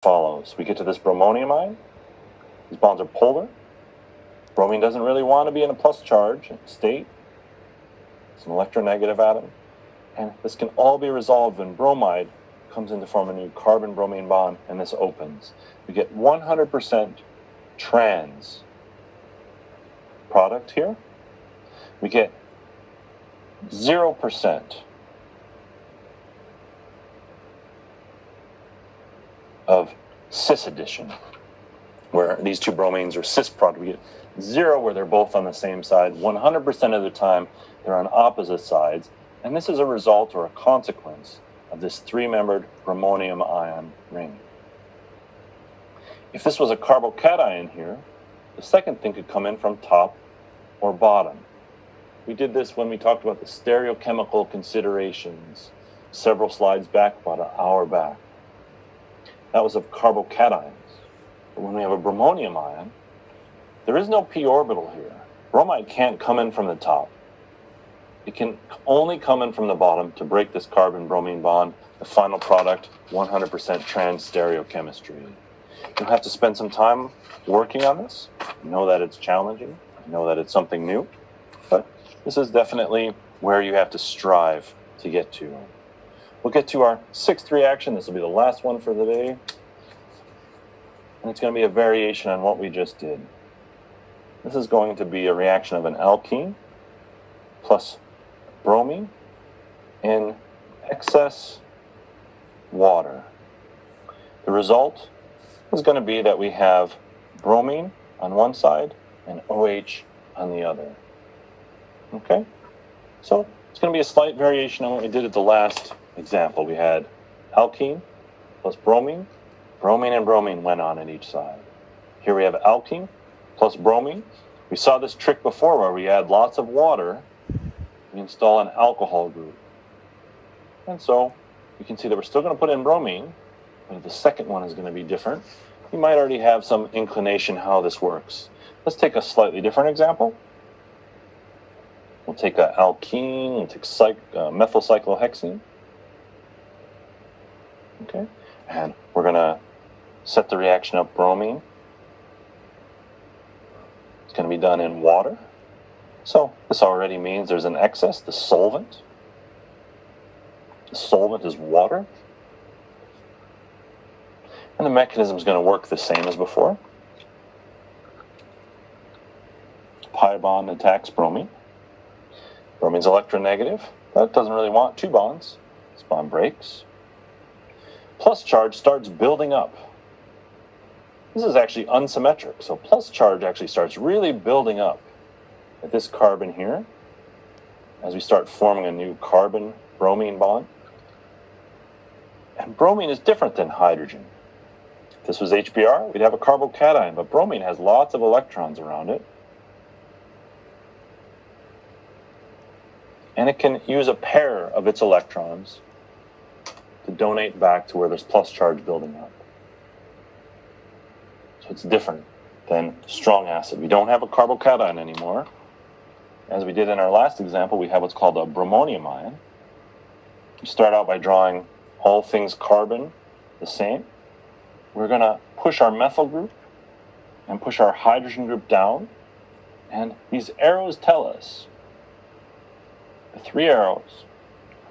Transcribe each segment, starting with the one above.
follows. We get to this bromonium ion. These bonds are polar. Bromine doesn't really want to be in a plus charge state. It's an electronegative atom. And this can all be resolved when bromide comes in to form a new carbon-bromine bond, and this opens. We get 100% trans product here. We get 0% of cis addition, where these two bromines are cis product. We get 0 where they're both on the same side. 100% of the time, they're on opposite sides. And this is a result or a consequence of this three-membered bromonium ion ring. If this was a carbocation here, the second thing could come in from top or bottom. We did this when we talked about the stereochemical considerations several slides back, about an hour back. That was of carbocations. But when we have a bromonium ion, there is no p orbital here. Bromide can't come in from the top. It can only come in from the bottom to break this carbon-bromine bond. The final product, 100% trans stereochemistry. You'll have to spend some time working on this. I know that it's challenging. I know that it's something new. But this is definitely where you have to strive to get to. We'll get to our sixth reaction. This will be the last one for the day. And it's going to be a variation on what we just did. This is going to be a reaction of an alkene plus bromine in excess water. The result is going to be that we have bromine on one side and OH on the other. Okay? So it's going to be a slight variation on what we did at the last example. We had alkene plus bromine. Bromine and bromine went on each side. Here we have alkene plus bromine. We saw this trick before where we add lots of water. We install an alcohol group. And so you can see that we're still going to put in bromine, but the second one is going to be different. You might already have some inclination how this works. Let's take a slightly different example. We'll take an alkene, we'll take methyl cyclohexene. Okay, and we're going to set the reaction up bromine. It's going to be done in water. So this already means there's an excess, the solvent. The solvent is water. And the mechanism is going to work the same as before. Pi bond attacks bromine. Bromine's electronegative. That doesn't really want two bonds. This bond breaks. Plus charge starts building up. This is actually unsymmetric. So plus charge actually starts really building up at this carbon here as we start forming a new carbon-bromine bond. And bromine is different than hydrogen. If this was HBr, we'd have a carbocation, but bromine has lots of electrons around it. And it can use a pair of its electrons to donate back to where there's plus charge building up. So it's different than strong acid. We don't have a carbocation anymore. As we did in our last example, we have what's called a bromonium ion. We start out by drawing all things carbon the same. We're going to push our methyl group and push our hydrogen group down. And these arrows tell us, the three arrows,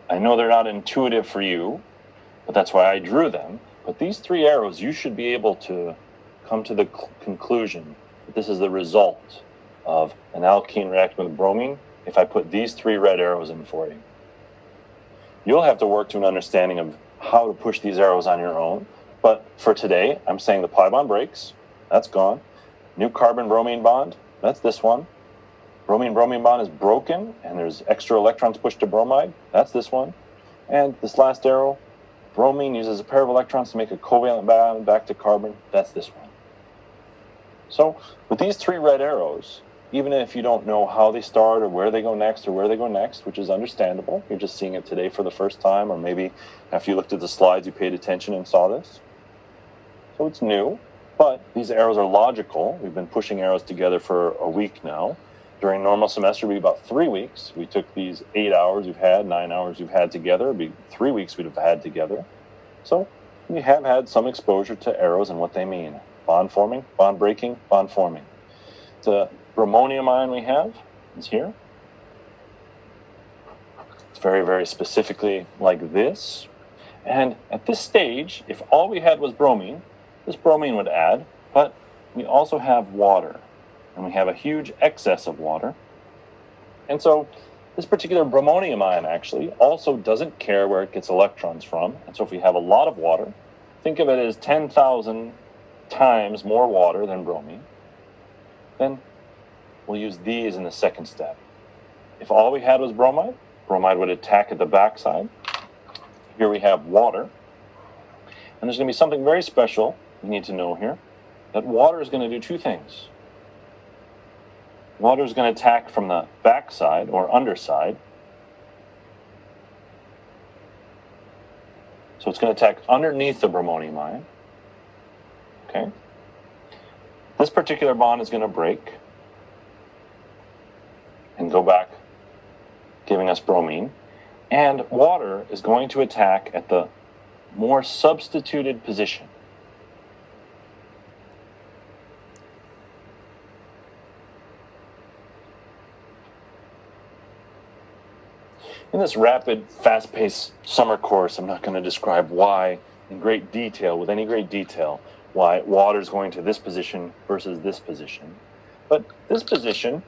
I know they're not intuitive for you, but that's why I drew them. But these three arrows, you should be able to come to the conclusion that this is the result of an alkene reacting with bromine if I put these three red arrows in for you. You'll have to work to an understanding of how to push these arrows on your own. But for today, I'm saying the pi bond breaks. That's gone. New carbon-bromine bond. That's this one. Bromine-bromine bond is broken, and there's extra electrons pushed to bromide. That's this one. And this last arrow, bromine uses a pair of electrons to make a covalent bond back to carbon. That's this one. So with these three red arrows, even if you don't know how they start or where they go next, which is understandable, you're just seeing it today for the first time, or maybe after you looked at the slides, you paid attention and saw this. So it's new, but these arrows are logical. We've been pushing arrows together for a week now. During normal semester, it would be about 3 weeks. We took these 8 hours we've had, 9 hours we've had together. It would be 3 weeks we'd have had together. So We have had some exposure to arrows and what they mean. Bond forming, bond breaking, bond forming. The bromonium ion we have is here. It's very, very specifically like this. And at this stage, if all we had was bromine, this bromine would add, but we also have water, and we have a huge excess of water. And so this particular bromonium ion actually also doesn't care where it gets electrons from. And so if we have a lot of water, think of it as 10,000 times more water than bromine, then we'll use these in the second step. If all we had was bromide, bromide would attack at the backside. Here we have water. And there's going to be something very special you need to know here, that water is going to do two things. Water is going to attack from the backside or underside. So it's going to attack underneath the bromonium ion. Okay. This particular bond is going to break and go back, giving us bromine. And water is going to attack at the more substituted position. In this rapid, fast-paced summer course, I'm not going to describe why in great detail, with any great detail, why water is going to this position versus this position. But this position,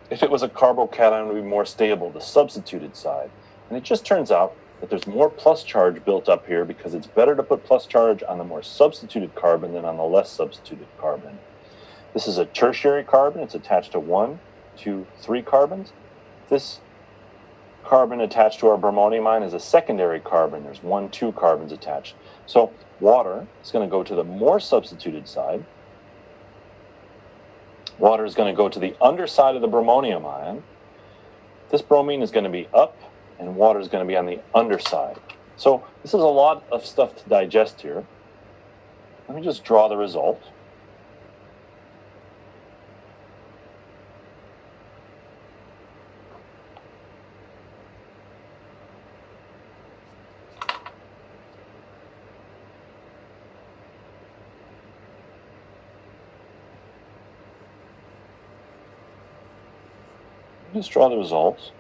if it was a carbocation, would be more stable, the substituted side. And it just turns out that there's more plus charge built up here because it's better to put plus charge on the more substituted carbon than on the less substituted carbon. This is a tertiary carbon. It's attached to 1, 2, 3 carbons. This carbon attached to our bromonium ion is a secondary carbon. There's 1, 2 carbons attached. So water is going to go to the more substituted side. Water is going to go to the underside of the bromonium ion. This bromine is going to be up, and water is going to be on the underside. So this is a lot of stuff to digest here. Let me just draw the result. Just draw the results,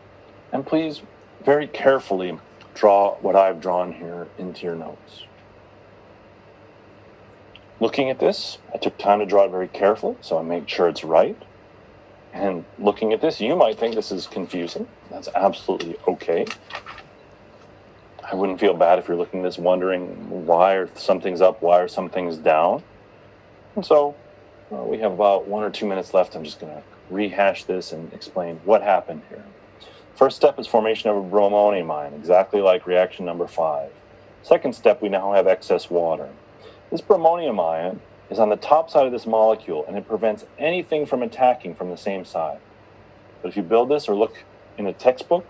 and please very carefully draw what I've drawn here into your notes. Looking at this, I took time to draw it very carefully, so I make sure it's right. And looking at this, you might think this is confusing. That's absolutely okay. I wouldn't feel bad if you're looking at this wondering why are some things up, why are some things down. And so we have about 1 or 2 minutes left. I'm just going to rehash this and explain what happened here. First step is formation of a bromonium ion, exactly like reaction number 5. Second step, we now have excess water. This bromonium ion is on the top side of this molecule, and it prevents anything from attacking from the same side. But if you build this or look in a textbook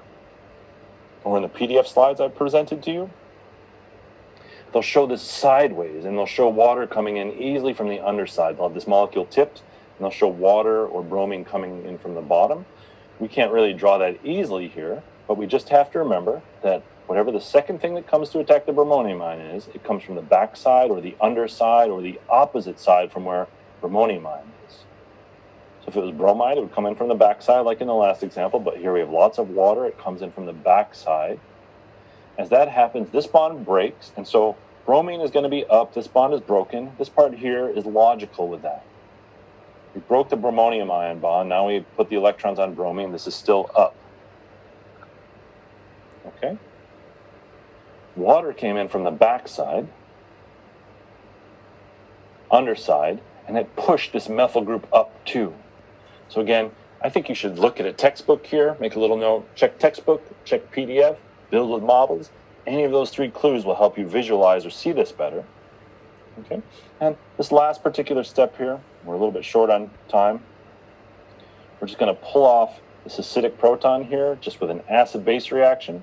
or in the PDF slides I presented to you, they'll show this sideways, and they'll show water coming in easily from the underside. They'll have this molecule tipped, and they'll show water or bromine coming in from the bottom. We can't really draw that easily here, but we just have to remember that whatever the second thing that comes to attack the bromonium ion is, it comes from the backside or the underside or the opposite side from where bromonium ion is. So if it was bromide, it would come in from the backside like in the last example, but here we have lots of water. It comes in from the backside. As that happens, this bond breaks, and so bromine is going to be up. This bond is broken. This part here is logical with that. We broke the bromonium ion bond. Now we put the electrons on bromine. This is still up. Okay? Water came in from the backside, underside, and it pushed this methyl group up too. So again, I think you should look at a textbook here, make a little note, check textbook, check PDF, build with models. Any of those 3 clues will help you visualize or see this better. Okay? And this last particular step here, we're a little bit short on time. We're just going to pull off this acidic proton here just with an acid-base reaction.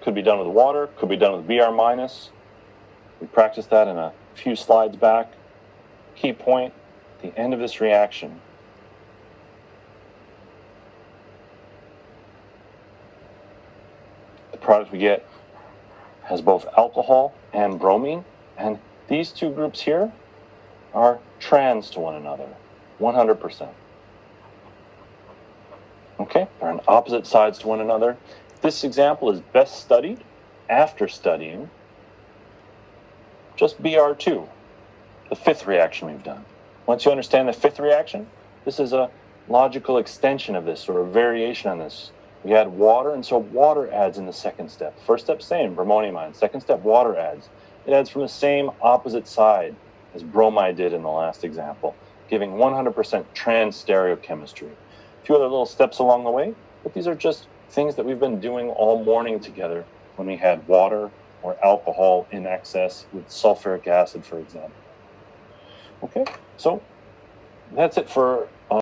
Could be done with water, could be done with Br-. We practiced that in a few slides back. Key point, at the end of this reaction, the product we get has both alcohol and bromine, and these two groups here are trans to one another, 100%. Okay, they're on opposite sides to one another. This example is best studied after studying just Br2, the fifth reaction we've done. Once you understand the fifth reaction, this is a logical extension of this, or a variation on this. We add water, and so water adds in the second step. First step, same, bromonium ion. Second step, water adds. It adds from the same opposite side as bromide did in the last example, giving 100% trans stereochemistry. A few other little steps along the way, but these are just things that we've been doing all morning together when we had water or alcohol in excess with sulfuric acid, for example. Okay, so that's it for